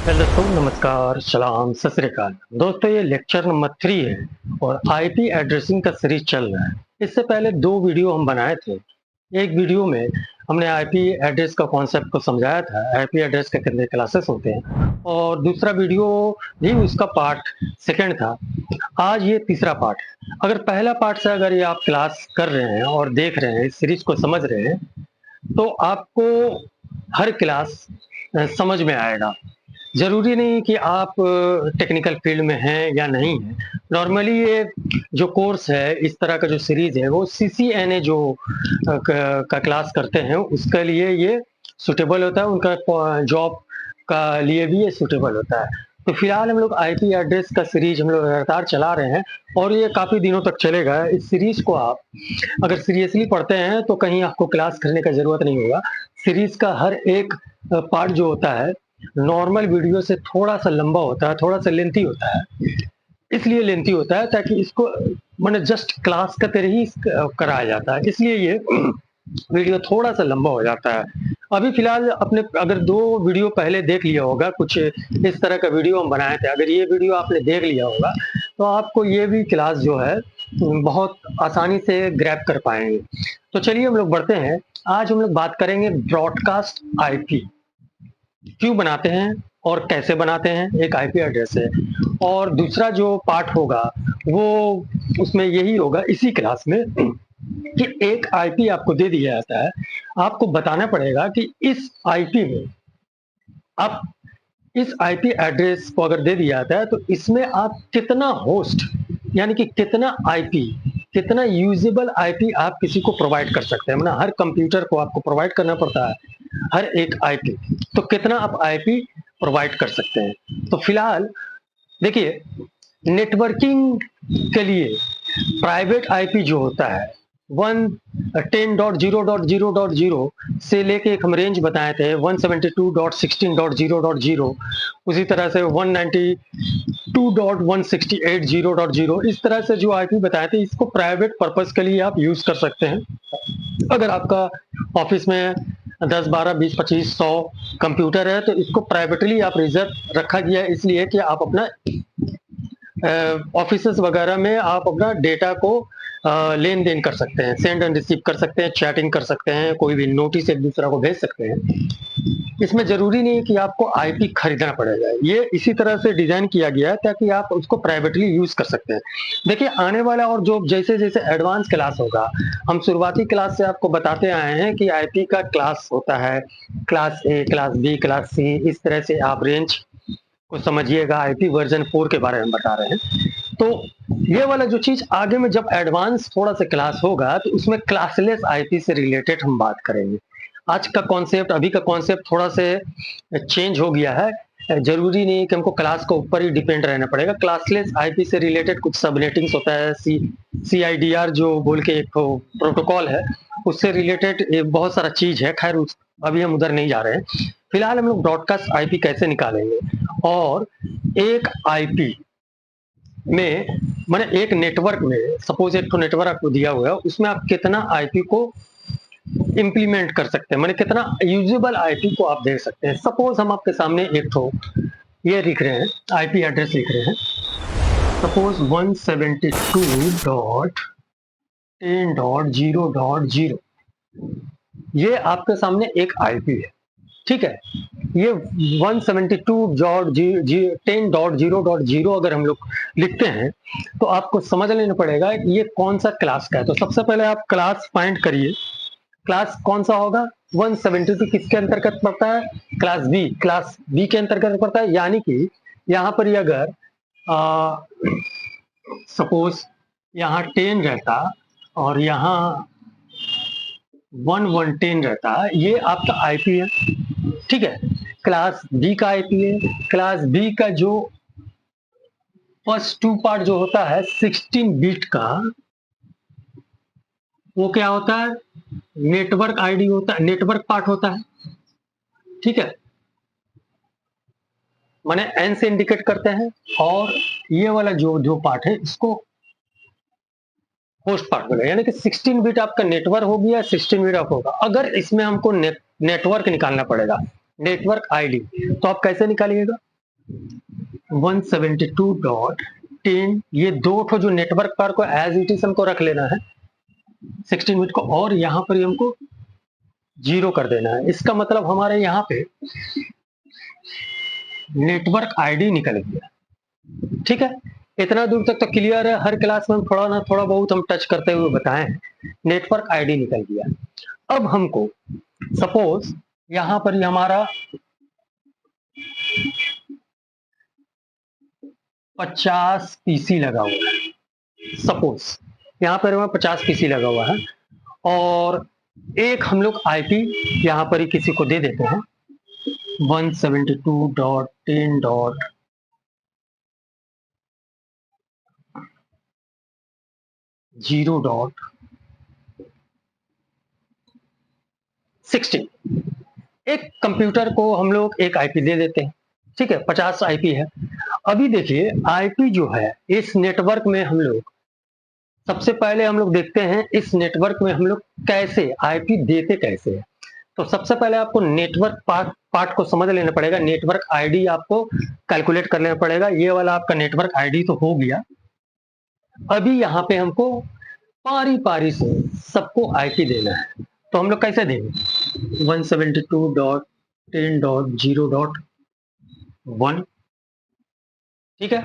Hello दोस्तों, नमस्कार, सलाम, सत श्री अकाल। दोस्तों, ये लेक्चर नंबर 3 है और आईपी एड्रेसिंग का सीरीज चल रहा है। इससे पहले 2 वीडियो हम बनाए थे। एक वीडियो में हमने आईपी एड्रेस का कॉन्सेप्ट को समझाया था, आईपी एड्रेस के कितने क्लासेस होते हैं, और दूसरा वीडियो भी उसका पार्ट सेकंड था। आज ये तीसरा पार्ट है। अगर पहला पार्ट से अगर ये आप क्लास कर रहे हैं और देख रहे हैं, इस सीरीज को समझ रहे हैं, तो आपको हर क्लास समझ में आएगा। ज़रूरी नहीं कि आप टेक्निकल फील्ड में हैं या नहीं हैं। नॉर्मली ये जो कोर्स है, इस तरह का जो सीरीज़ है, वो सीसीएनए जो का क्लास करते हैं, उसके लिए ये सूटेबल होता है, उनका जॉब का लिए भी ये सूटेबल होता है। तो फिलहाल हम लोग आईपी एड्रेस का सीरीज हम लोग लगातार चला रहे हैं और ये काफ़ी दिनों तक चलेगा। इस सीरीज को आप अगर सीरियसली पढ़ते हैं तो कहीं आपको क्लास करने का ज़रूरत नहीं होगा। सीरीज का हर एक पार्ट जो होता है, नॉर्मल वीडियो से थोड़ा-सा लंबा होता है, थोड़ा-सा लेंथी होता है। इसलिए लेंथी होता है ताकि इसको माने जस्ट क्लास का तरह ही कराया जाता है। इसलिए ये वीडियो थोड़ा-सा लंबा हो जाता है। अभी फ़िलहाल अपने अगर 2 वीडियो पहले देख लिया होगा, कुछ इस तरह का वीडियो हम बनाए थे। अगर ये वीडियो आपने देख लिया होगा, तो आपको ये भी क्लास जो है बहुत आसानी से ग्रैब कर पाएँगे। तो चलिए हम लोग बढ़ते हैं। आज हम लोग बात करेंगे ब्रॉडकास्ट आईपी। क्यों बनाते हैं और कैसे बनाते हैं, एक आईपी एड्रेस है। और दूसरा जो पार्ट होगा वो उसमें यही होगा इसी क्लास में कि एक आईपी आपको दे दिया जाता है, आपको बताना पड़ेगा कि इस आईपी में आप इस आईपी एड्रेस को अगर दे दिया जाता है तो इसमें आप कितना होस्ट यानी कि कितना आईपी, कितना यूजेबल आईपी आप किसी को प्रोवाइड कर सकते हैं। मतलब हर कंप्यूटर को आपको प्रोवाइड करना पड़ता है हर एक आईपी, तो कितना आप आईपी प्रोवाइड कर सकते हैं। तो फिलहाल देखिए, नेटवर्किंग के लिए प्राइवेट आईपी जो होता है 110.0.0.0 से लेके एक हम रेंज बताए थे 172.16.0.0, उसी तरह से 192.168.0.0, इस तरह से जो आईपी बताए थे, इसको प्राइवेट पर्पस के लिए आप यूज कर सकते हैं। अगर आपका ऑफिस में 10, 12, 20, 25, 100 कंप्यूटर है तो इसको प्राइवेटली आप रिजर्व रखा गया है, इसलिए कि आप अपना ऑफिसेस वगैरह में आप अपना डेटा को लेन देन कर सकते हैं, सेंड एंड रिसीव कर सकते हैं, चैटिंग कर सकते हैं, कोई भी नोटिस एक दूसरा को भेज सकते हैं। इसमें जरूरी नहीं है कि आपको आईपी खरीदना पड़ेगा। ये इसी तरह से डिजाइन किया गया है ताकि आप उसको प्राइवेटली यूज कर सकते हैं। देखिए, आने वाला और जो जैसे जैसे एडवांस क्लास होगा, हम शुरुआती क्लास से आपको बताते आए हैं कि आईपी का क्लास होता है, class A, class B, class C, इस तरह से आप रेंज को समझिएगा। आईपी वर्जन 4 के बारे में बता रहे हैं। तो ये वाला जो चीज आगे में जब एडवांस थोड़ा सा क्लास होगा तो उसमें क्लासलेस आईपी से रिलेटेड हम बात करेंगे। आज का कॉन्सेप्ट, अभी का कॉन्सेप्ट थोड़ा से चेंज हो गया है। जरूरी नहीं है कि हमको क्लास के ऊपर ही डिपेंड रहना पड़ेगा। क्लासलेस आईपी से रिलेटेड कुछ सबनेटिंग्स होता है, सीआईडीआर जो बोल के एक प्रोटोकॉल है, उससे रिलेटेड बहुत सारा चीज है। खैर अभी हम उधर नहीं जा रहे हैं। फिलहाल हम लोग ब्रॉडकास्ट आईपी कैसे निकालेंगे और एक आईपी में मैंने एक नेटवर्क में सपोज एक तो नेटवर्क आपको दिया हुआ है, उसमें आप कितना आईपी को इंप्लीमेंट कर सकते हैं, मैंने कितना यूजेबल आईपी को आप दे सकते हैं। सपोज हम आपके सामने एक तो ये लिख रहे हैं, आईपी एड्रेस लिख रहे हैं, सपोज 172.10.0.0, ये आपके सामने एक आईपी है। ठीक है, ये 172.10.0.0 अगर हम लोग लिखते हैं तो आपको समझ लेना पड़ेगा ये कौन सा क्लास का है। तो सबसे पहले आप क्लास फाइंड करिए, क्लास कौन सा होगा। 172 किसके अंतर्गत पड़ता है? क्लास बी के अंतर्गत पड़ता है। यानी कि यहाँ पर अगर सपोज यहाँ 10 रहता और यहाँ 1110 रहता, ये आपका आईपी है। ठीक है, क्लास बी का आईपी है। क्लास बी का जो फर्स्ट 2 पार्ट जो होता है 16 बिट का, वो क्या होता है? नेटवर्क आईडी होता है, नेटवर्क पार्ट होता है। ठीक है, माने एन से इंडिकेट करते हैं। और ये वाला जो जो पार्ट है इसको होस्ट पार्ट बोला, यानी कि 16 बिट आपका नेटवर्क हो गया, 16 बिट आप होगा। अगर इसमें हमको नेटवर्क निकालना पड़ेगा, नेटवर्क आईडी, तो आप कैसे निकालिएगा? 172.10, ये दो ठो जो नेटवर्क पार को एज इट इज हमको रख लेना है 16 बिट को, और यहाँ पर हमको 0 कर देना है। इसका मतलब हमारे यहाँ पे नेटवर्क आईडी निकल गया। ठीक है, इतना दूर तक तो क्लियर है। हर क्लास में हम थोड़ा ना थोड़ा बहुत हम टच करते हुए बताए हैं। नेटवर्क आईडी निकल गया। अब हमको सपोज यहाँ पर हमारा 50 पीसी लगा हुआ है। सपोज यहाँ पर हमारा 50 पीसी लगा हुआ है, और एक हम लोग आईपी यहाँ पर ही किसी को दे देते हैं 172.10.0.16। एक कंप्यूटर को हम लोग एक आईपी दे देते हैं। ठीक है, 50 आईपी है। अभी देखिए आईपी जो है इस नेटवर्क में हम लोग सबसे पहले हम लोग देखते हैं इस नेटवर्क में हम लोग कैसे आईपी देते कैसे हैं। तो सबसे पहले आपको नेटवर्क पार्ट को समझ लेना पड़ेगा। नेटवर्क आईडी आपको कैलकुलेट कर लेना पड़ेगा। ये वाला आपका नेटवर्क आईडी तो हो गया। अभी यहाँ पे हमको पारी पारी से सबको आईपी देना है। तो हम लोग कैसे देंगे 172.10.0.1, ठीक है,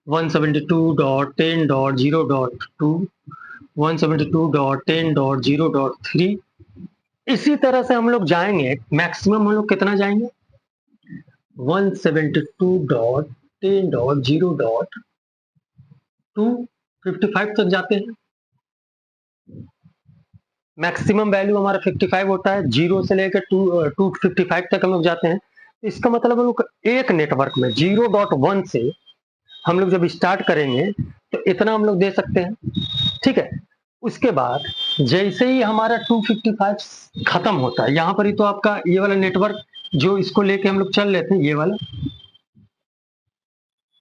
172.10.0.2, 172.10.0.3। इसी तरह से हम लोग जाएंगे। मैक्सिमम हम लोग कितना जाएंगे 172.10.0.255 तक जाते हैं। मैक्सिमम वैल्यू हमारा 55 होता है। 0 से लेकर 255 तक हम लोग जाते हैं। इसका मतलब हम लोग एक नेटवर्क में 0.1 से हम लोग जब स्टार्ट करेंगे तो इतना हम लोग दे सकते हैं। ठीक है, उसके बाद जैसे ही हमारा 255 खत्म होता है, यहाँ पर ही तो आपका ये वाला नेटवर्क जो इसको लेके हम लोग चल लेते हैं, ये वाला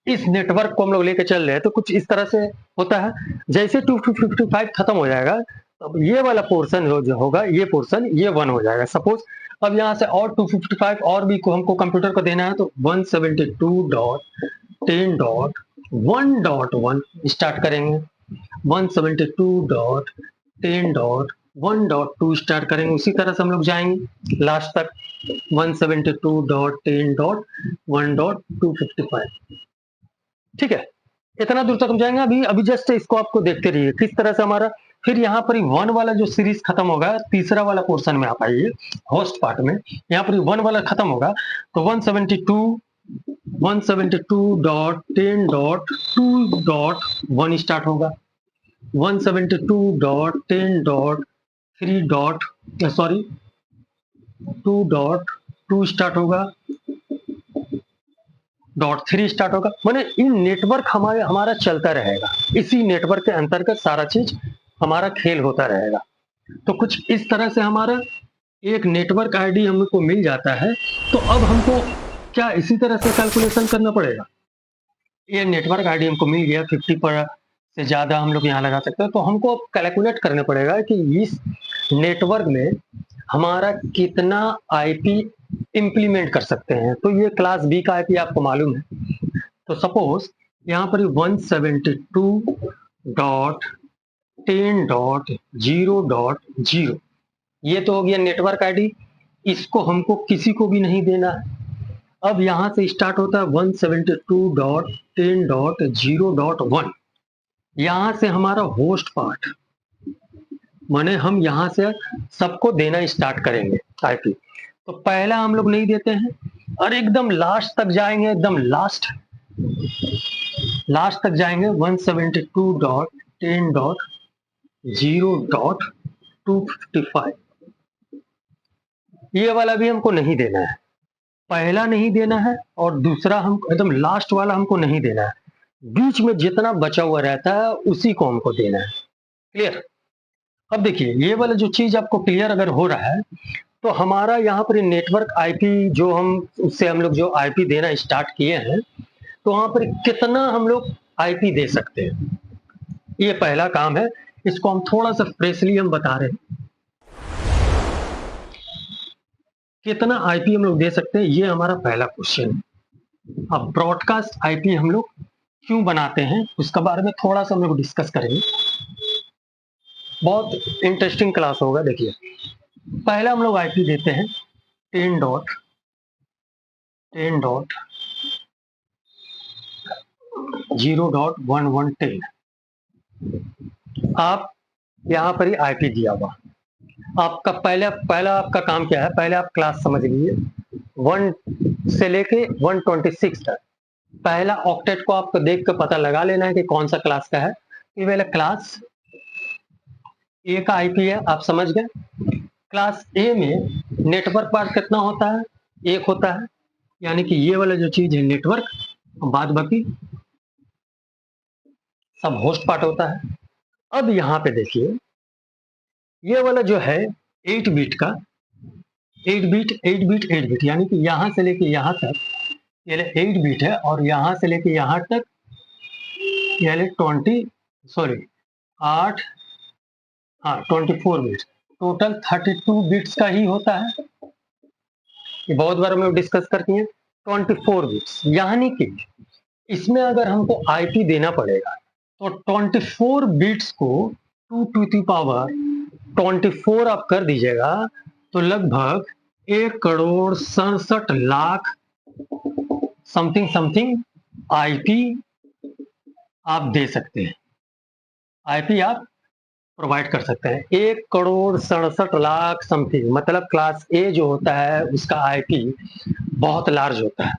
इस नेटवर्क को हम लोग लेके चल रहे हैं, तो कुछ इस तरह से होता है। जैसे 255 खत्म हो जाएगा, अब ये वाला पोर्शन जो होगा, ये पोर्शन ये 1 हो जाएगा। सपोज अब यहाँ से और 255 और भी को हमको कंप्यूटर को देना है, तो 172.10.1.1 स्टार्ट करेंगे, 172.10.1.2 स्टार्ट करेंगे। उसी तरह से हम लोग जाएंगे लास्ट तक 172.10.1.255। ठीक है, इतना दूर तक हम जाएंगे। अभी जस्ट इसको आपको देखते रहिए किस तरह से हमारा फिर यहाँ पर 1 वाला जो सीरीज खत्म होगा, तीसरा वाला पोर्शन में आप आइए होस्ट पार्ट में, यहाँ पर 1 वाला खत्म होगा तो 172.10.2.1 स्टार्ट होगा, 172.10.2 स्टार्ट होगा, .3 स्टार्ट होगा। माने इन नेटवर्क हमारा चलता रहेगा। इसी नेटवर्क के अंतर्गत सारा चीज हमारा खेल होता रहेगा। तो कुछ इस तरह से हमारा एक नेटवर्क आईडी हमको मिल जाता है। तो अब हमको क्या इसी तरह से कैलकुलेशन करना पड़ेगा। ये नेटवर्क आईडी हमको मिल गया, 50 पर से ज्यादा हम लोग यहाँ लगा सकते हैं। तो हमको कैलकुलेट करना पड़ेगा कि इस नेटवर्क में हमारा कितना आईपी इंप्लीमेंट कर सकते हैं। तो ये क्लास बी का आईपी आपको मालूम है। तो सपोज यहाँ पर 172.10.0.0 ये तो हो गया नेटवर्क आईडी। इसको हमको किसी को भी नहीं देना है। अब यहाँ से स्टार्ट होता है 172.10.0.1। यहाँ से हमारा होस्ट पार्ट, माने हम यहाँ से सबको देना स्टार्ट करेंगे आईपी। तो पहला हम लोग नहीं देते हैं और एकदम लास्ट तक जाएंगे, एकदम लास्ट तक जाएंगे 172.10.0.255। ये वाला भी हमको नहीं देना है। पहला नहीं देना है और दूसरा हम एकदम लास्ट वाला हमको नहीं देना है। बीच में जितना बचा हुआ रहता है उसी को हमको देना है। क्लियर। अब देखिए ये वाला जो चीज आपको क्लियर अगर हो रहा है तो हमारा यहाँ पर नेटवर्क आईपी जो उससे हम लोग जो आईपी देना स्टार्ट किए हैं, तो वहां पर कितना हम लोग आईपी दे सकते हैं, ये पहला काम है। इसको हम थोड़ा सा फ्रेशली हम बता रहे हैं कितना आईपी हम लोग दे सकते हैं। ये हमारा पहला क्वेश्चन है। अब ब्रॉडकास्ट आईपी हम लोग क्यों बनाते हैं उसका बारे में थोड़ा सा हम लोग डिस्कस करेंगे। बहुत इंटरेस्टिंग क्लास होगा। देखिए, पहला हम लोग आईपी देते हैं 10.10.0.1110। आप यहाँ पर ही आईपी दिया हुआ, आपका पहला आपका काम क्या है, पहले आप क्लास समझ लीजिए 1 से लेके 126 तक। पहला ऑक्टेट को आपको देख कर पता लगा लेना है कि कौन सा क्लास का है। ये वाला क्लास ए का आईपी है, आप समझ गए। क्लास ए में नेटवर्क पार्ट कितना होता है, एक होता है, यानी कि ये वाला जो चीज है नेटवर्क, बाद बाकी सब होस्ट पार्ट होता है। अब यहाँ पे देखिए, ये वाला जो है 8 बिट का 8 बिट यानी कि यहाँ से लेके यहाँ तक ये 8 बिट है, और यहाँ से लेके यहाँ तक ये 24 बिट, टोटल 32 बिट्स का ही होता है। ये बहुत बार हम लोग डिस्कस करते हैं 24 बिट्स, यानी कि इसमें अगर हमको आईपी देना पड़ेगा तो 24 बिट्स को 2 टू द पावर 24 आप कर दीजिएगा तो लगभग 1,67,00,000 समथिंग समथिंग आईपी आप दे सकते हैं, आईपी आप प्रोवाइड कर सकते हैं। 1,67,00,000 समथिंग, मतलब क्लास ए जो होता है उसका आईपी बहुत लार्ज होता है,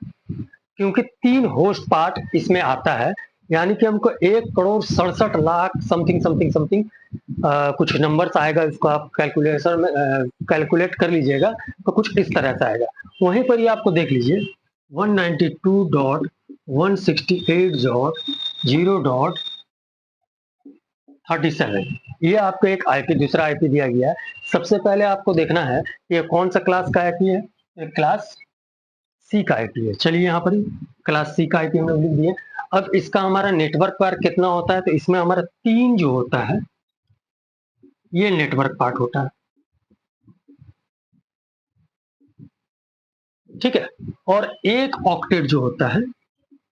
क्योंकि 3 होस्ट पार्ट इसमें आता है, यानी कि हमको 1,67,00,000 समथिंग समथिंग समथिंग कुछ नंबर्स आएगा, इसको आप कैलकुलेशन में कैलकुलेट कर लीजिएगा तो कुछ इस तरह से आएगा। वहीं पर ही आपको देख लीजिए 192.168.0.37, ये आपको एक आईपी, दूसरा आईपी दिया गया है। सबसे पहले आपको देखना है ये कौन सा क्लास का आईपी है, क्लास सी का आईपी है। चलिए यहाँ पर क्लास सी का आईपी हम लोग लिख दिए। अब इसका हमारा नेटवर्क पार्ट कितना होता है, तो इसमें हमारा 3 जो होता है ये नेटवर्क पार्ट होता है, ठीक है, और एक ऑक्टेट जो होता है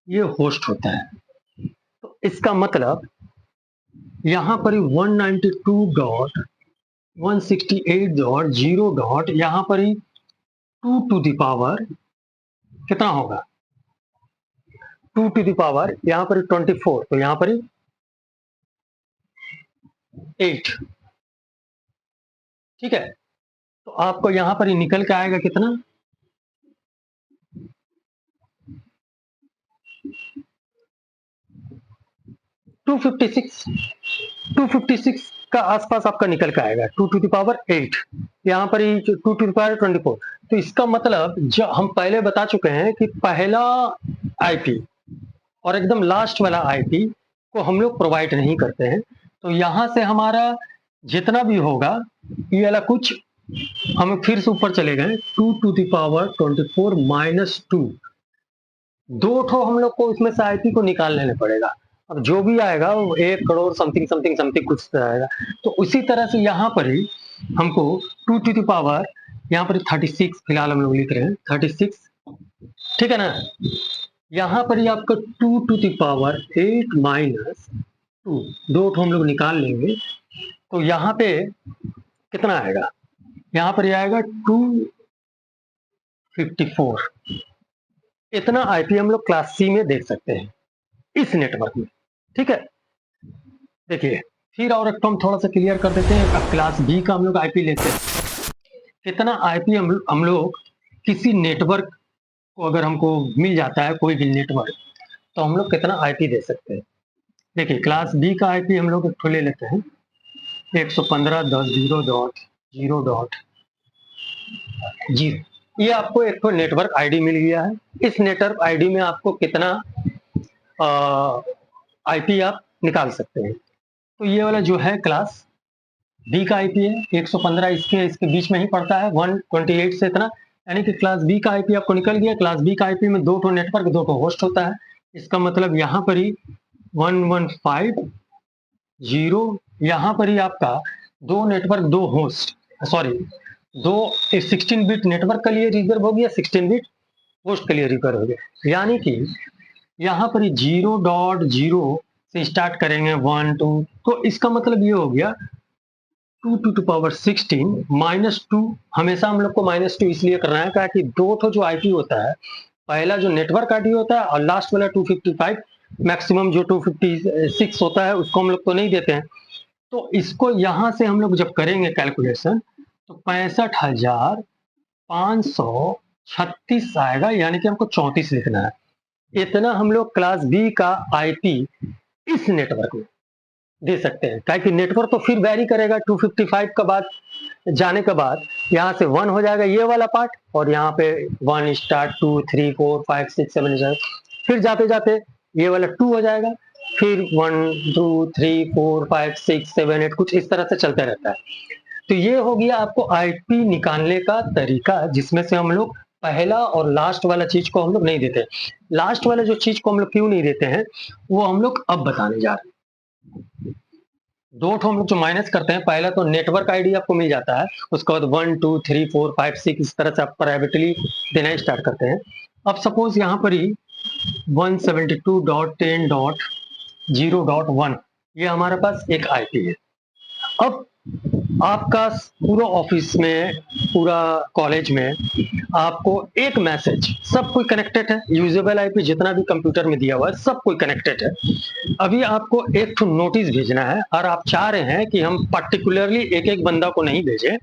ये होस्ट होता है। तो इसका मतलब यहाँ पर 192.168.0. यहाँ पर ही 2 टू द पावर कितना होगा, 2 टू द पावर यहाँ पर 24, तो यहाँ पर 8, ठीक है। तो आपको यहाँ पर ही निकल के आएगा कितना, 256 का आसपास आपका निकल के आएगा, 2 टू द पावर 8, यहाँ पर ही 2 टू द पावर 24। तो इसका मतलब जो हम पहले बता चुके हैं कि पहला आईपी और एकदम लास्ट वाला आईपी को हम लोग प्रोवाइड नहीं करते हैं। तो यहाँ से हमारा जितना भी होगा ये वाला कुछ हम फिर से ऊपर चले गए, 2 टू द पावर 24 माइनस 2, 2 ठो हम लोग को इसमें से आईपी को निकाल लेने पड़ेगा। अब जो भी आएगा वो 1 करोड़ समथिंग समथिंग समथिंग कुछ आएगा। तो उसी तरह से यहाँ पर ही हमको 2 टू द पावर यहाँ पर 36 फिलहाल हम लोग लिख रहे हैं 36, ठीक है ना। यहाँ पर ही आपका 2 टू द पावर 8 माइनस 2, 2 ठो हम लोग निकाल लेंगे तो यहाँ पे कितना आएगा, यहाँ पर आएगा 254। इतना आईपी हम लोग क्लास सी में देख सकते हैं इस नेटवर्क में, ठीक है। देखिए फिर और एक तो हम थोड़ा सा क्लियर कर देते हैं। अब क्लास बी का हम लोग आईपी लेते हैं, कितना आईपी हम लोग किसी नेटवर्क को अगर हमको मिल जाता है कोई भी नेटवर्क, तो हम लोग कितना आईपी दे सकते हैं। देखिए क्लास बी का आईपी हम लोग एक ठो ले लेते हैं 115.10.0.0, ये आपको एक तो नेटवर्क आईडी मिल गया है। इस नेटवर्क आईडी में आपको कितना आईपी आप निकाल सकते हैं। तो ये वाला जो है क्लास बी का आईपी है 115, इसके बीच में ही पड़ता है 128 से इतना, यानी कि क्लास बी का आईपी आपको निकल गया। क्लास बी का आईपी में 2 ठो नेटवर्क 2 ठो होस्ट होता है, इसका मतलब यहाँ पर ही 1150, यहाँ पर ही आपका 2 network 2 host, sorry 2 16 bit network के लिए रिजर्व हो गया 16 बिट, होस्ट के लिए रिपेयर हो गया। यानी कि यहाँ पर 0.0 से स्टार्ट करेंगे 1 2, तो इसका मतलब ये हो गया 2 टू द पावर 16 -2। हमेशा हम लोग को -2 इसलिए करना है कि दो तो जो आईपी होता है, पहला जो नेटवर्क आईपी होता है और लास्ट वाला 255, मैक्सिमम जो 256 होता है उसको हम लोग तो नहीं देते हैं। तो इसको यहाँ से हम लोग जब करेंगे कैलकुलेशन तो 65,536 आएगा, यानी कि हमको 34 लिखना है। इतना हम लोग क्लास बी का आईपी इस नेटवर्क में दे सकते हैं, ताकि नेटवर्क तो फिर वैरी करेगा 255 का बाद जाने के बाद यहाँ से 1 हो जाएगा ये वाला पार्ट, और यहाँ पे 1 स्टार्ट 2 3 4 5 6 7 फिर जाते जाते ये वाला 2 हो जाएगा, फिर 1 2 3 4 5 6 7 8 कुछ इस तरह से चलता रहता है। तो ये हो गया आपको आईपी निकालने का तरीका, जिसमें से हम लोग पहला और लास्ट वाला चीज को हम लोग नहीं देते। लास्ट वाला जो चीज को हम लोग क्यों नहीं देते हैं वो हम लोग अब बताने जा रहे हैं। दो ठो हम लोग जो माइनस करते हैं, पहला तो नेटवर्क आईडी आपको मिल जाता है, उसके बाद 1 2 3 4 5 6 इस तरह से आप प्राइवेटली देना स्टार्ट करते हैं। अब सपोज यहाँ पर ही 172.10.0.1 ये हमारे पास एक आईपी है। अब आपका पूरा ऑफिस में, पूरा कॉलेज में आपको एक मैसेज, सब कोई कनेक्टेड है, यूजेबल आईपी जितना भी कंप्यूटर में दिया हुआ है सब कोई कनेक्टेड है। अभी आपको एक तो नोटिस भेजना है और आप चाह रहे हैं कि हम पर्टिकुलरली एक एक बंदा को नहीं भेजें,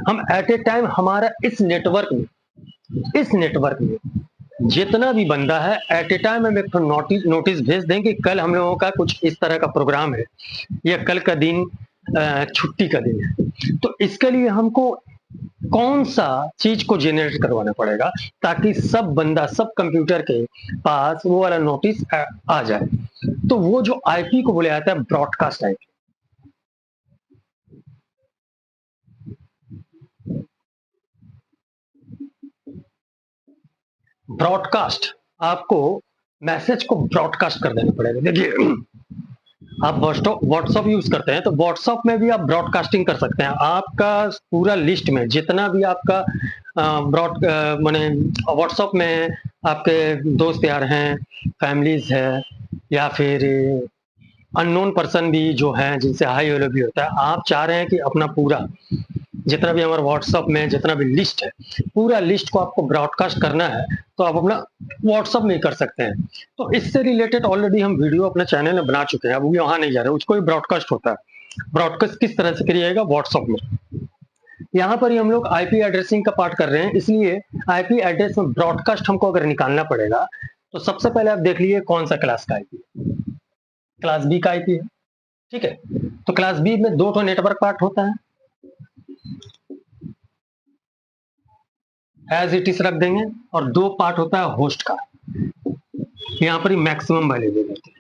हम एट ए टाइम हमारा इस नेटवर्क में जितना भी बंदा है एट ए टाइम हम एक तो नोटिस भेज दें कि कल हम लोगों का कुछ इस तरह का प्रोग्राम है या कल का दिन छुट्टी का दिन है। तो इसके लिए हमको कौन सा चीज को जेनरेट करवाना पड़ेगा ताकि सब बंदा, सब कंप्यूटर के पास वो वाला नोटिस आ जाए। तो वो जो आईपी को बोला जाता है ब्रॉडकास्ट आईपी। ब्रॉडकास्ट, आपको मैसेज को ब्रॉडकास्ट कर देना पड़ेगा। देखिए आप व्हाट्सअप यूज करते हैं तो व्हाट्सअप में भी आप ब्रॉडकास्टिंग कर सकते हैं। आपका पूरा लिस्ट में जितना भी आपका माने व्हाट्सअप में आपके दोस्त यार हैं, फैमिलीज है, या फिर अननोन पर्सन भी जो हैं जिनसे हाई हेलो भी होता है, आप चाह रहे हैं कि अपना पूरा जितना भी हमारा व्हाट्सअप में जितना भी लिस्ट है, पूरा लिस्ट को आपको ब्रॉडकास्ट करना है तो आप अपना व्हाट्सअप में ही कर सकते हैं। तो इससे रिलेटेड ऑलरेडी हम वीडियो अपने चैनल में बना चुके हैं, अब वहाँ नहीं जा रहे, उसको भी ब्रॉडकास्ट होता है। ब्रॉडकास्ट किस तरह से करिएगा व्हाट्सअप में। यहाँ पर ही हम लोग आईपी एड्रेसिंग का पार्ट कर रहे हैं, इसलिए आईपी एड्रेस में ब्रॉडकास्ट हमको अगर निकालना पड़ेगा तो सबसे पहले आप देख लीजिए कौन सा क्लास का आईपी है। क्लास बी का आईपी है, ठीक है। तो क्लास बी में दो तो नेटवर्क पार्ट होता है, एज इट इज रख देंगे, और दो पार्ट होता है होस्ट का। यहां पर ही मैक्सिमम वैल्यू दे देते हैं।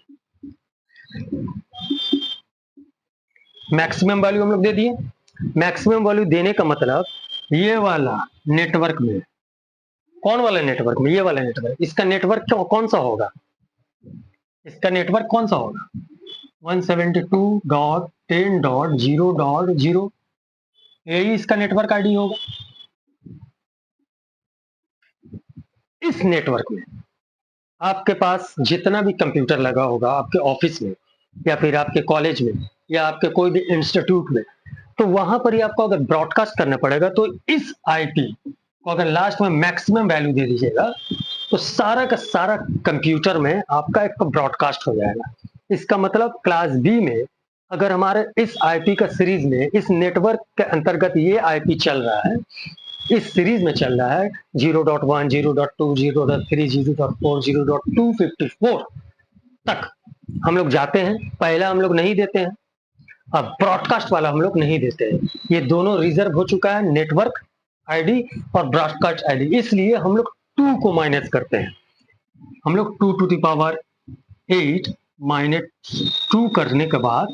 मैक्सिमम वैल्यू हम लोग दे दिए। मैक्सिमम वैल्यू देने का मतलब ये वाला नेटवर्क में, कौन वाला नेटवर्क में, ये वाला नेटवर्क, इसका नेटवर्क कौन सा होगा, इसका नेटवर्क कौन सा होगा 172.10.0.0, यही इसका नेटवर्क आईडी होगा। इस नेटवर्क में आपके पास जितना भी कंप्यूटर लगा होगा आपके ऑफिस में या फिर आपके कॉलेज में या आपके कोई भी इंस्टीट्यूट में, तो वहां पर ही आपको अगर ब्रॉडकास्ट करना पड़ेगा तो इस आईपी को अगर लास्ट में मैक्सिमम वैल्यू दे दीजिएगा तो सारा का सारा कंप्यूटर में आपका एक ब्रॉडकास्ट हो जाएगा। इसका मतलब क्लास बी में अगर हमारे इस आईपी का सीरीज में इस नेटवर्क के अंतर्गत ये आईपी चल रहा है, इस सीरीज में चल रहा है 0.1 0.2 0.3 0.4 0.254 तक हम लोग जाते हैं। पहला हम लोग नहीं देते हैं, अब ब्रॉडकास्ट वाला हम लोग नहीं देते हैं। ये दोनों रिजर्व हो चुका है, नेटवर्क आईडी और ब्रॉडकास्ट आईडी, इसलिए हम लोग 2 को माइनस करते हैं। हम लोग 2 टू द पावर 8 -2 करने के बाद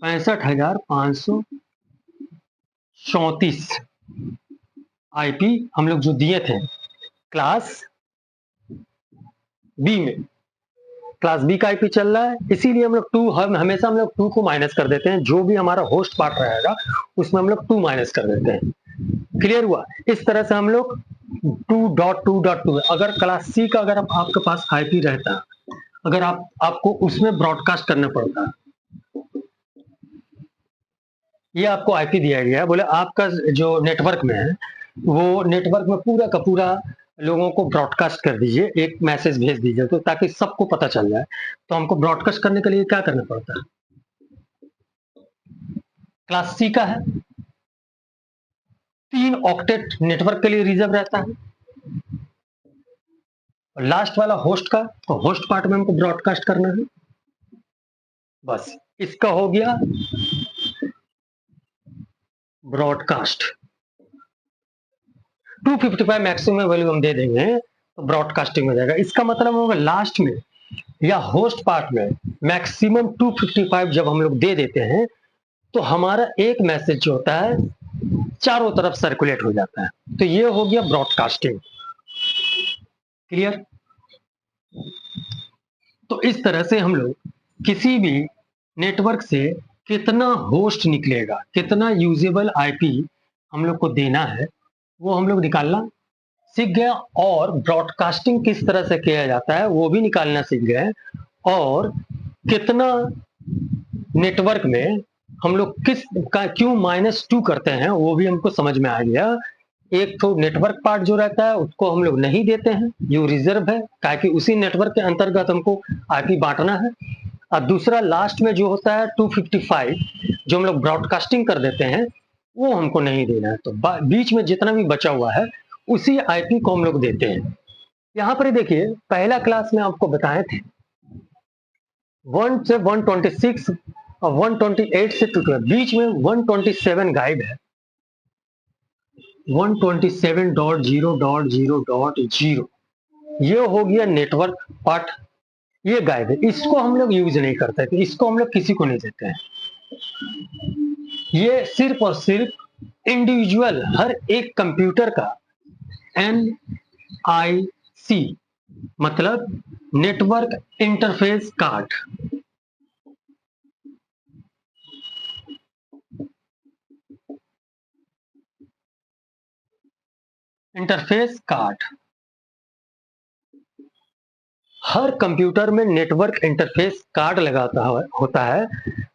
65,534 आईपी हम लोग जो दिए थे क्लास बी में, क्लास बी का आईपी चल रहा है, इसीलिए हम लोग 2, हमेशा हम लोग 2 को माइनस कर देते हैं। जो भी हमारा होस्ट पार्ट रहेगा उसमें हम लोग 2 माइनस कर देते हैं। क्लियर हुआ? इस तरह से हम लोग 2.2.2 अगर क्लास सी का अगर आपके पास आईपी रहता, अगर आपको उसमें ब्रॉडकास्ट करना पड़ता, ये आपको आईपी दिया गया है, बोले आपका जो नेटवर्क में है वो नेटवर्क में पूरा का पूरा लोगों को ब्रॉडकास्ट कर दीजिए, एक मैसेज भेज दीजिए तो ताकि सबको पता चल जाए। तो हमको ब्रॉडकास्ट करने के लिए क्या करना पड़ता है? क्लास सी का है, 3 ऑक्टेट नेटवर्क के लिए रिजर्व रहता है। और लास्ट वाला होस्ट का, तो होस्ट पार्ट में हमको ब्रॉडकास्ट करना है। बस इसका हो गया ब्रॉडकास्ट। 255 मैक्सिमम वैल्यू हम दे देंगे तो ब्रॉडकास्टिंग हो जाएगा। इसका मतलब होगा लास्ट में या होस्ट पार्ट में मैक्सिमम 255 जब हम लोग दे देते हैं तो हमारा एक मैसेज जो होता है चारों तरफ सर्कुलेट हो जाता है। तो ये हो गया ब्रॉडकास्टिंग। क्लियर? तो इस तरह से हम लोग किसी भी नेटवर्क से कितना होस्ट निकलेगा, कितना यूजेबल आईपी हम लोग को देना है, वो हम लोग निकालना सीख गए। और ब्रॉडकास्टिंग किस तरह से किया जाता है वो भी निकालना सीख गए। और कितना नेटवर्क में हम लोग किस का क्यों -2 करते हैं वो भी हमको समझ में आ गया। एक तो नेटवर्क पार्ट जो रहता है उसको हम लोग नहीं देते हैं, जो रिजर्व है, ताकि उसी नेटवर्क के अंतर्गत हमको आईपी बांटना है। और दूसरा लास्ट में जो होता है 255 जो हम लोग ब्रॉडकास्टिंग कर देते हैं वो हमको नहीं देना है। तो बीच में जितना भी बचा हुआ है उसी आईपी को हम लोग देते हैं। यहाँ पर देखिए पहला क्लास में आपको बताए थे 1 से 126 और 128 से 212, बीच में 127 गायब है। 127.0.0.0 ये हो गया नेटवर्क पार्ट, ये गायब है, इसको हम लोग यूज नहीं करते थे, इसको हम लोग किसी को नहीं देते हैं। ये सिर्फ और सिर्फ इंडिविजुअल हर एक कंप्यूटर का NIC मतलब network interface card, interface card हर कंप्यूटर में नेटवर्क इंटरफेस कार्ड लगाता होता है।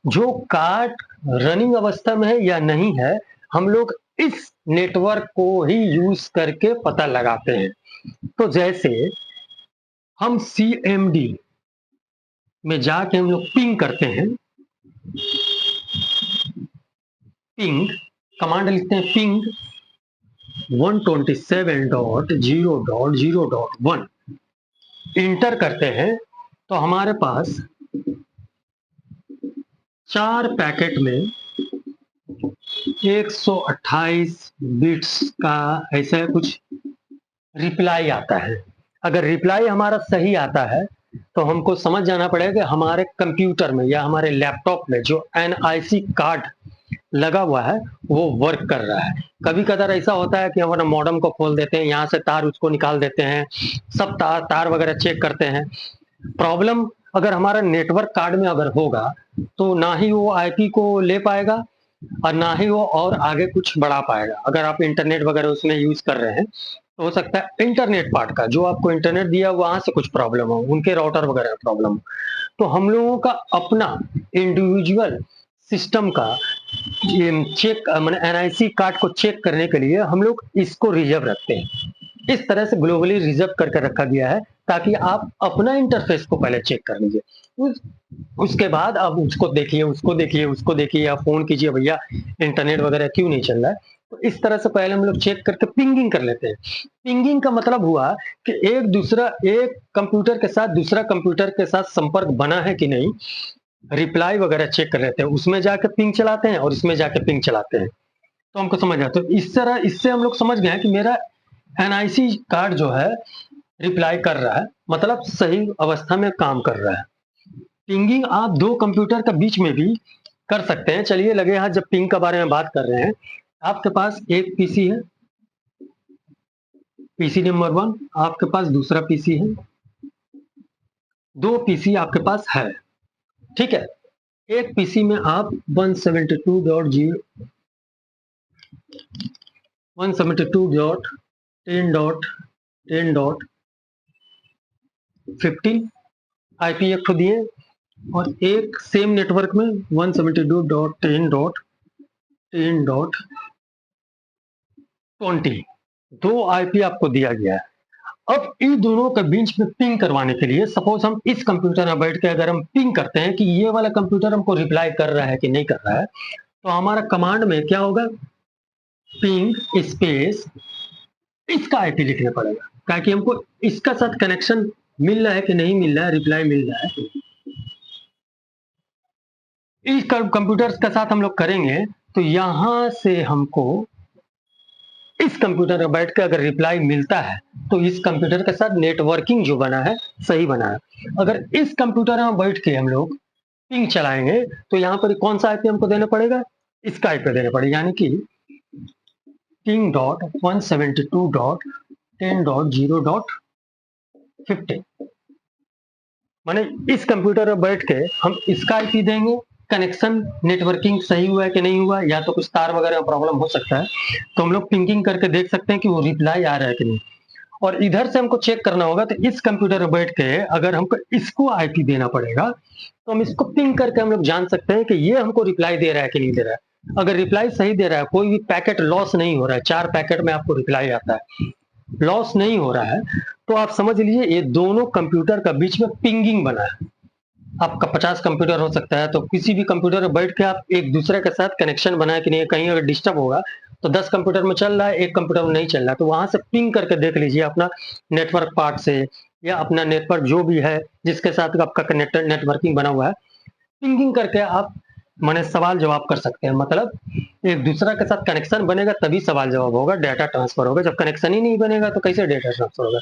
जो कार्ड रनिंग अवस्था में है या नहीं है हम लोग इस नेटवर्क को ही यूज करके पता लगाते हैं। तो जैसे हम CMD में जाके हम लोग पिंग करते हैं, पिंग कमांड लिखते हैं, पिंग 127.0.0.1 इंटर करते हैं तो हमारे पास 4 पैकेट में 128 बिट्स का ऐसा कुछ रिप्लाई आता है। अगर रिप्लाई हमारा सही आता है तो हमको समझ जाना पड़ेगा कि हमारे कंप्यूटर में या हमारे लैपटॉप में जो NIC कार्ड लगा हुआ है वो वर्क कर रहा है। कभी कदार ऐसा होता है कि हमारा मॉडेम को खोल देते हैं, यहाँ से तार उसको निकाल देते हैं, सब तार वगैरह चेक करते हैं। प्रॉब्लम अगर हमारा नेटवर्क कार्ड में अगर होगा तो ना ही वो आईपी को ले पाएगा और ना ही वो और आगे कुछ बढ़ा पाएगा। अगर आप इंटरनेट वगैरह उसमें यूज कर रहे हैं तो हो सकता है इंटरनेट पार्ट का जो आपको इंटरनेट दिया वहां से कुछ प्रॉब्लम हो, उनके राउटर वगैरह प्रॉब्लम हो। तो हम लोगों का अपना इंडिविजुअल सिस्टम का चेक मैंने NIC कार्ड को चेक करने के लिए हम लोग इसको रिजर्व रखते हैं। इस तरह से ग्लोबली रिजर्व करके रखा गया है ताकि आप अपना इंटरफेस को पहले चेक कर लीजिए, उसके बाद आप उसको देखिए, उसको देखिए, उसको देखिए, या फोन कीजिए भैया इंटरनेट वगैरह क्यों नहीं चल रहा है। तो इस तरह से पहले हम लोग चेक करके पिंगिंग कर लेते हैं। पिंगिंग का मतलब हुआ कि एक कंप्यूटर के साथ दूसरा कंप्यूटर के साथ संपर्क बना है कि नहीं, रिप्लाई वगैरह चेक कर लेते हैं, उसमें जाके पिंग चलाते हैं और इसमें जाके पिंग चलाते हैं तो हमको समझ आता है। तो इस तरह इससे हम लोग समझ गए कि मेरा NIC कार्ड जो है रिप्लाई कर रहा है, मतलब सही अवस्था में काम कर रहा है। पिंगिंग आप 2 कंप्यूटर के बीच में भी कर सकते हैं। चलिए लगे हाथ जब पिंग के बारे में बात कर रहे हैं, आपके पास एक पीसी है, पीसी नंबर 1, आपके पास दूसरा पीसी है, 2 पीसी आपके पास है, ठीक है। एक पीसी में आप 172.0 10.10.15 आईपी एक तो दिए, और एक सेम नेटवर्क में 172.10.10.20 दो आईपी आपको दिया गया है। अब इन दोनों के बीच में पिंग करवाने के लिए सपोज हम इस कंप्यूटर में बैठ के अगर हम पिंग करते हैं कि ये वाला कंप्यूटर हमको रिप्लाई कर रहा है कि नहीं कर रहा है, तो हमारा कमांड में क्या होगा, पिंग स्पेस इसका आईपी लिखना पड़ेगा, ताकि हमको इसका साथ कनेक्शन मिल रहा है कि नहीं मिल रहा है, रिप्लाई मिल रहा है। इस कंप्यूटर्स के साथ हम लोग करेंगे तो यहां से हमको इस कंप्यूटर में बैठ के अगर रिप्लाई मिलता है तो इस कंप्यूटर के साथ नेटवर्किंग जो बना है सही बना है। अगर इस कंप्यूटर में बैठ के हम लोग पिंग चलाएंगे तो यहाँ पर कौन सा आईपी हमको देना पड़ेगा, इसका आईपी देना पड़ेगा, यानी कि ping.172.10.0.15 माने इस कंप्यूटर में बैठ के हम इसका आईपी देंगे, कनेक्शन नेटवर्किंग सही हुआ है कि नहीं हुआ, या तो कुछ तार वगैरह में प्रॉब्लम हो सकता है, तो हम लोग पिंगिंग करके देख सकते हैं कि वो रिप्लाई आ रहा है कि नहीं। और इधर से हमको चेक करना होगा, तो इस कंप्यूटर में बैठ के अगर हमको इसको आईपी देना पड़ेगा तो हम इसको पिंग करके हम लोग जान सकते हैं कि ये हमको रिप्लाई दे रहा है कि नहीं दे रहा है। अगर रिप्लाई सही दे रहा है, कोई भी पैकेट लॉस नहीं हो रहा है, 4 पैकेट में आपको रिप्लाई आता है, लॉस नहीं हो रहा है, तो आप समझ लीजिए ये दोनों कंप्यूटर का बीच में पिंगिंग बना है। आपका 50 कंप्यूटर हो सकता है, तो किसी भी कंप्यूटर में बैठ के आप एक दूसरे के साथ कनेक्शन बनाए कि नहीं, कहीं अगर डिस्टर्ब होगा तो 10 कंप्यूटर में चल रहा है, एक कंप्यूटर में नहीं चल रहा, तो वहां से पिंग करके देख लीजिए अपना नेटवर्क पार्ट से, या अपना नेटवर्क जो भी है जिसके साथ आपका नेटवर्किंग बना हुआ है, पिंगिंग करके आप माने सवाल जवाब कर सकते हैं। मतलब एक दूसरा के साथ कनेक्शन बनेगा तभी सवाल जवाब होगा, डाटा ट्रांसफर होगा, जब कनेक्शन ही नहीं बनेगा तो कैसे डाटा ट्रांसफर होगा।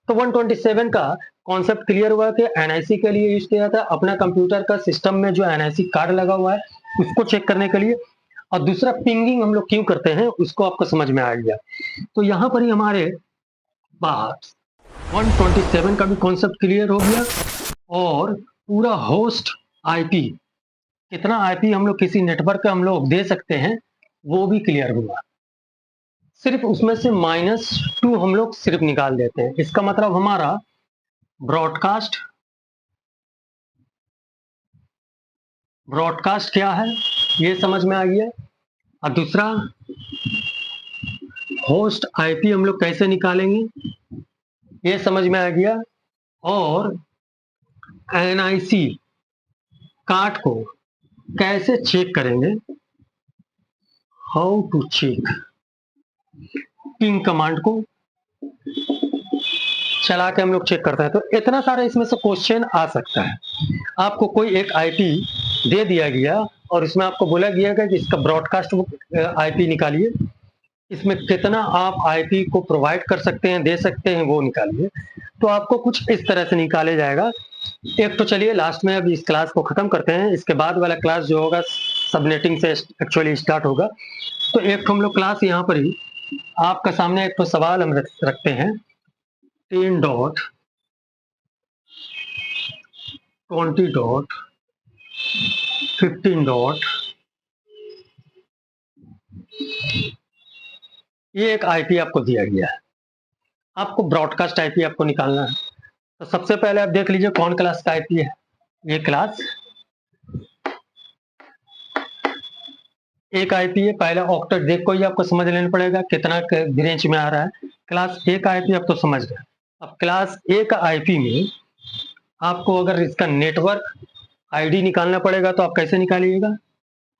तो 127 का कॉन्सेप्ट क्लियर हुआ कि एनआईसी के लिए यूज किया था, अपना कंप्यूटर का सिस्टम में जो एनआईसी कार्ड लगा हुआ है उसको चेक करने के लिए, और दूसरा पिंगिंग हम लोग क्यों करते हैं उसको आपको समझ में आ गया। तो यहाँ पर ही हमारे पास 127 का भी कॉन्सेप्ट क्लियर हो गया, और पूरा होस्ट आईपी, कितना आईपी हम लोग किसी नेटवर्क का हम लोग दे सकते हैं वो भी क्लियर हुआ। सिर्फ उसमें से -2 हम लोग सिर्फ निकाल देते हैं, इसका मतलब हमारा ब्रॉडकास्ट क्या है ये समझ में आ गया, और दूसरा होस्ट आईपी हम लोग कैसे निकालेंगे ये समझ में आ गया, और एनआईसी कार्ड को कैसे चेक करेंगे, how to check, ping command को चला के हम लोग चेक करते हैं। तो इतना सारा इसमें से क्वेश्चन आ सकता है। आपको कोई एक आईपी दे दिया गया और इसमें आपको बोला गया कि इसका ब्रॉडकास्ट आईपी निकालिए, इसमें कितना आप आईपी को प्रोवाइड कर सकते हैं, दे सकते हैं, वो निकालिए। तो आपको कुछ इस तरह से निकाले जाएगा। एक तो चलिए लास्ट में अब इस क्लास को खत्म करते हैं, इसके बाद वाला क्लास जो होगा सबनेटिंग से एक्चुअली स्टार्ट होगा। तो एक तो हम लोग क्लास यहाँ पर ही आपका सामने एक तो सवाल हम रखते हैं, 10.20.15. ये एक आईपी आपको दिया गया है, आपको ब्रॉडकास्ट आईपी आपको निकालना है। तो सबसे पहले आप देख लीजिए कौन क्लास का आईपी है, ये क्लास एक आईपी है। पहला ऑक्टेट देख को ही आपको समझ लेना पड़ेगा कितना रेंज में आ रहा है। क्लास ए का आईपी आप तो समझ गए। अब क्लास ए का आईपी में आपको अगर इसका नेटवर्क आईडी निकालना पड़ेगा तो आप कैसे निकालिएगा,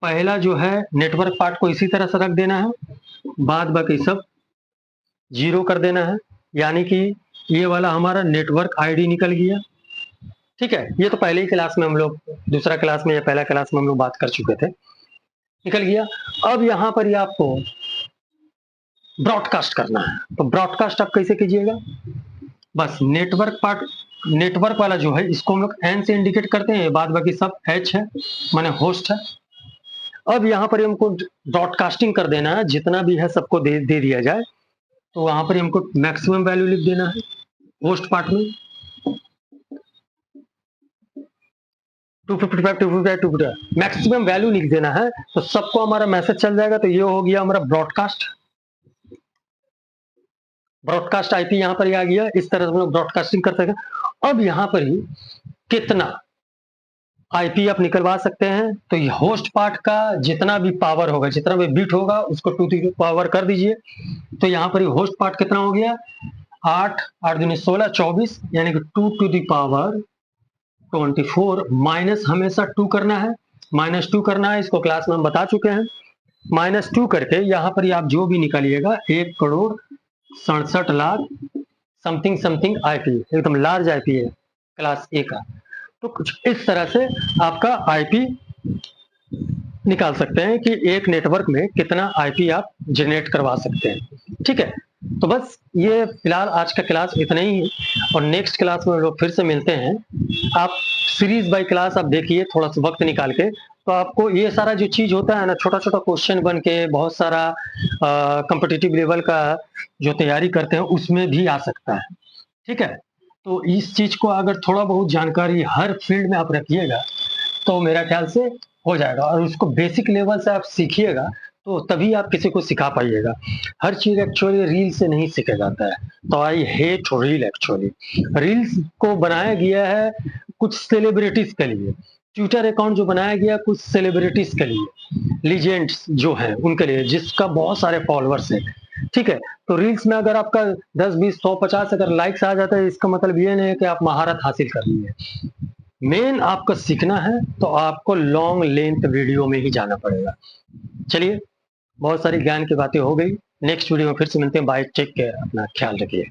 पहला जो है नेटवर्क पार्ट को इसी तरह से रख देना है, बाद बाकी सब 0 कर देना है, यानी कि ये वाला हमारा नेटवर्क आईडी निकल गया। ठीक है, ये तो पहले ही क्लास में हम लोग दूसरा क्लास में या पहला क्लास में हम लोग बात कर चुके थे, निकल गया। अब यहाँ पर ही आपको ब्रॉडकास्ट करना है, तो ब्रॉडकास्ट आप कैसे कीजिएगा, बस नेटवर्क वाला जो है इसको हम लोग एन से इंडिकेट करते हैं, बाद बाकी सब एच है माने होस्ट है। अब यहाँ पर हमको ब्रॉडकास्टिंग कर देना है, जितना भी है सबको दे दिया जाए। तो वहां पर हमको मैक्सिमम वैल्यू लिख देना है होस्ट पार्ट में 255 मैक्सिमम वैल्यू लिख देना है, तो सबको हमारा मैसेज चल जाएगा। तो ये हो गया हमारा ब्रॉडकास्ट। ब्रॉडकास्ट आईपी यहाँ पर ही आ गया, इस तरह से हम लोग ब्रॉडकास्टिंग कर सकते हैं। अब यहाँ पर ही कितना आईपी आप निकलवा सकते हैं, तो ये होस्ट पार्ट का जितना भी पावर होगा, जितना भी बिट होगा, उसको 2 की पावर कर दीजिए। तो यहाँ पर होस्ट पार्ट कितना हो गया, 8 8 दूनी 16 24, यानी कि 2 टू दी पावर 24 माइनस हमेशा 2 करना है, -2 करना है, इसको क्लास में हम बता चुके हैं। -2 करके यहाँ पर आप जो भी निकालिएगा 1,67,00,000 समथिंग समथिंग आईपी, एकदम लार्ज आईपी है क्लास ए का। तो कुछ इस तरह से आपका आईपी निकाल सकते हैं कि एक नेटवर्क में कितना आईपी आप जनरेट करवा सकते हैं। ठीक है, तो बस ये फिलहाल आज का क्लास इतना ही है, और नेक्स्ट क्लास में लोग फिर से मिलते हैं। आप सीरीज बाय क्लास आप देखिए थोड़ा सा वक्त निकाल के, तो आपको ये सारा जो चीज होता है ना, छोटा छोटा क्वेश्चन बन के बहुत सारा कॉम्पिटिटिव लेवल का जो तैयारी करते हैं उसमें भी आ सकता है। ठीक है, तो इस चीज को अगर थोड़ा बहुत जानकारी हर फील्ड में आप रखिएगा तो मेरा ख्याल से हो जाएगा, और उसको बेसिक लेवल से आप सीखिएगा तो तभी आप किसी को सिखा पाइएगा। हर चीज एक्चुअली रील से नहीं सीखा जाता है, तो I hate reel. Actually reels को बनाया गया है कुछ सेलिब्रिटीज के लिए, ट्विटर अकाउंट जो बनाया गया कुछ सेलिब्रिटीज के लिए, लीजेंड्स जो हैं उनके लिए, जिसका बहुत सारे फॉलोअर्स हैं। ठीक है, तो रील्स में अगर आपका 10 20 100 50 अगर लाइक्स आ जाता है, इसका मतलब ये नहीं है कि आप महारत हासिल कर ली है। मेन आपको सीखना है तो आपको लॉन्ग लेंथ वीडियो में ही जाना पड़ेगा। चलिए, बहुत सारी ज्ञान की बातें हो गई, नेक्स्ट वीडियो में फिर से मिलते हैं। बाय, टेक केयर, अपना ख्याल रखिए।